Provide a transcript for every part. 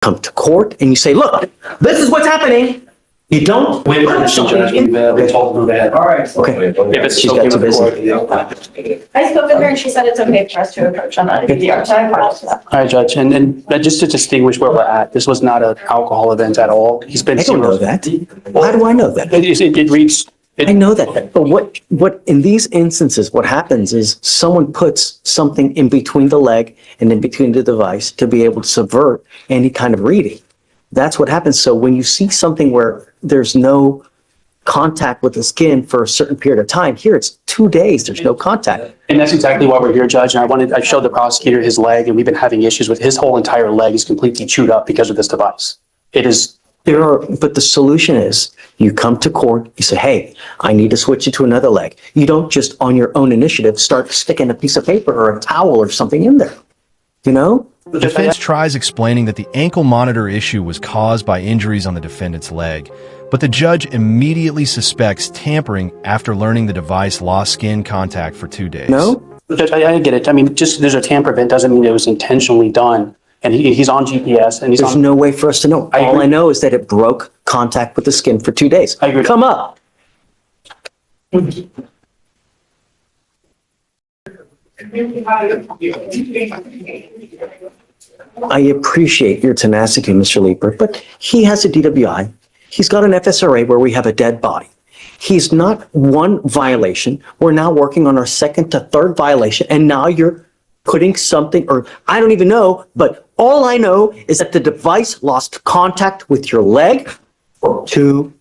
come to court and you say, look, this is what's happening. You don't. Wait, Judge, we told them that. All right. Okay. If it's She's okay got too with the busy. court. I spoke with her and she said it's okay for us to approach on that DVR, so I apologize for that. All right, Judge, and just to distinguish where we're at, this was not an alcohol event at all. He's been. I don't know that. Well, how do I know that? It reads. I know that, but what in these instances, what happens is someone puts something in between the leg and in between the device to be able to subvert any kind of reading. That's what happens. So when you see something where there's no contact with the skin for a certain period of time, here it's 2 days, there's no contact. And that's exactly why we're here, Judge. And I showed the prosecutor his leg, and we've been having issues with his whole entire leg is completely chewed up because of this device. It is. But the solution is you come to court, you say, hey, I need to switch it to another leg. You don't just on your own initiative start sticking a piece of paper or a towel or something in there, you know? The defense tries explaining that the ankle monitor issue was caused by injuries on the defendant's leg, but the judge immediately suspects tampering after learning the device lost skin contact for 2 days. No? Judge, I get it. I mean, just there's a tamper event doesn't mean it was intentionally done. And he's on GPS and he's There's on. no way for us to know. All I know is that it broke contact with the skin for 2 days. I agree. Come up. I appreciate your tenacity, Mr. Leeper, but he has a DWI. He's got an FSRA where we have a dead body. He's not one violation. We're now working on our second to third violation, and now you're putting something, or I don't even know, but all I know is that the device lost contact with your leg for 2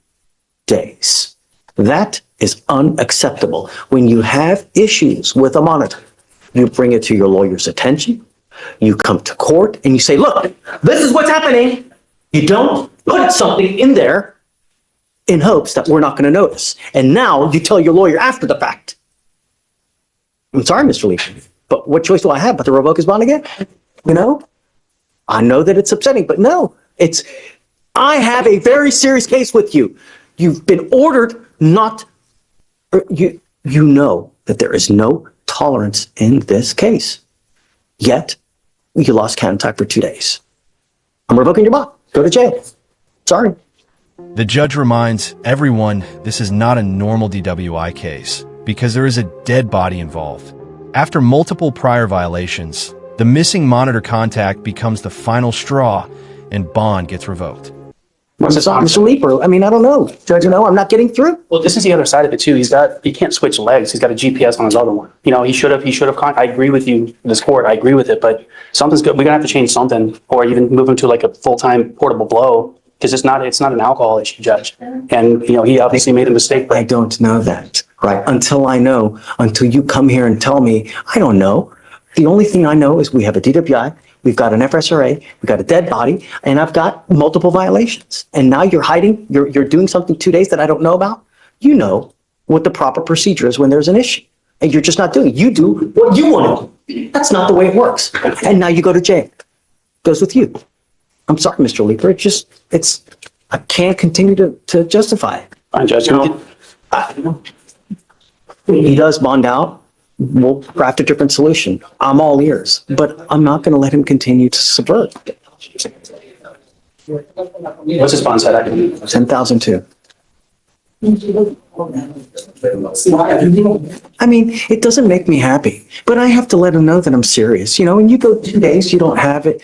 days. That is unacceptable. When you have issues with a monitor, you bring it to your lawyer's attention, you come to court and you say, look, this is what's happening. You don't put something in there in hopes that we're not going to notice. And now you tell your lawyer after the fact. I'm sorry, Mr. Lee, but what choice do I have but to revoke his bond again? You know, I know that it's upsetting, but no, I have a very serious case with you. You've been ordered not, you know that there is no tolerance in this case. Yet, you lost contact for 2 days. I'm revoking your bond. Go to jail. Sorry. The judge reminds everyone this is not a normal DWI case because there is a dead body involved. After multiple prior violations, the missing monitor contact becomes the final straw and bond gets revoked. Mr. Leeper, I mean, I don't know. Judge, I'm not getting through. Well, this is the other side of it too. He can't switch legs. He's got a GPS on his other one. You know, he should have, I agree with you, this court, I agree with it, but something's good. We're gonna have to change something or even move him to like a full-time portable blow because it's not an alcohol issue, Judge. And, you know, he obviously made a mistake. I don't know that, right? Until you come here and tell me, I don't know. The only thing I know is we have a DWI, we've got an FSRA, we've got a dead body, and I've got multiple violations. And now you're hiding, you're doing something 2 days that I don't know about. You know what the proper procedure is when there's an issue. And you're just not doing it. You do what you want to do. That's not the way it works. And now you go to jail. Goes with you. I'm sorry, Mr. Leeper. I can't continue to justify it. Fine, Judge. He does bond out. We'll craft a different solution. I'm all ears, but I'm not going to let him continue to subvert. What's his bond set? 10,002. I mean, it doesn't make me happy, but I have to let him know that I'm serious. You know, when you go 2 days, you don't have it.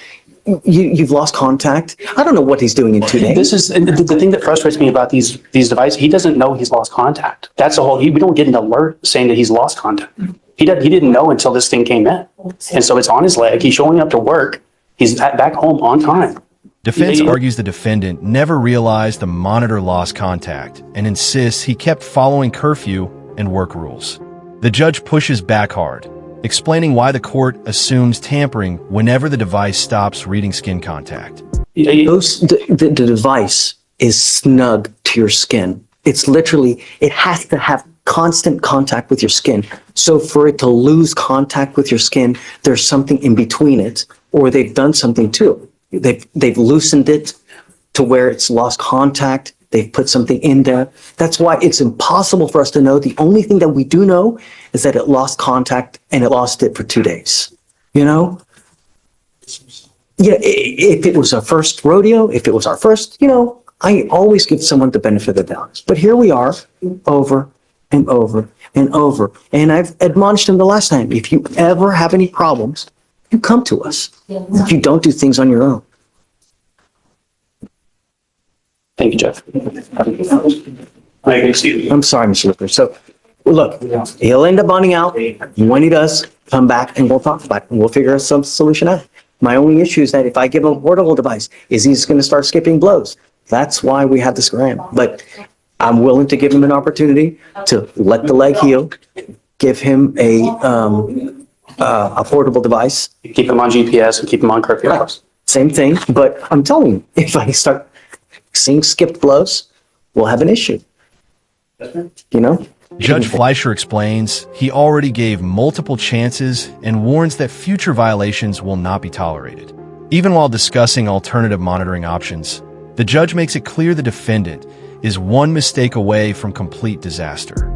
You've lost contact. I don't know what he's doing in 2 days. This is the thing that frustrates me about these devices. He doesn't know he's lost contact. That's the whole. We don't get an alert saying that he's lost contact. He didn't know until this thing came in, and so it's on his leg. He's showing up to work. He's back home on time. Defense argues the defendant never realized the monitor lost contact and insists he kept following curfew and work rules. The judge pushes back hard, explaining why the court assumes tampering whenever the device stops reading skin contact. The device is snug to your skin. It's literally, it has to have constant contact with your skin. So for it to lose contact with your skin, there's something in between it, or they've done something to it. They've loosened it to where it's lost contact. They've put something in there. That's why it's impossible for us to know. The only thing that we do know is that it lost contact and it lost it for 2 days. You know? if it was our first rodeo, if it was our first, I always give someone the benefit of the doubt. But here we are over and over and over. And I've admonished him the last time, if you ever have any problems, you come to us. You don't do things on your own. Thank you, Jeff. I agree, Steve. I'm sorry, Mr. Lippert. So, look, he'll end up bonding out. When he does, come back and we'll talk about it. We'll figure some solution out. My only issue is that if I give him a portable device, is he just going to start skipping blows? That's why we had this grant. But I'm willing to give him an opportunity to let the leg heal, give him a portable device. Keep him on GPS and keep him on curfew. Same thing, but I'm telling you, if I start seeing skipped blows, we'll have an issue. Judge Fleischer explains he already gave multiple chances and warns that future violations will not be tolerated. Even while discussing alternative monitoring options, the judge makes it clear the defendant is one mistake away from complete disaster.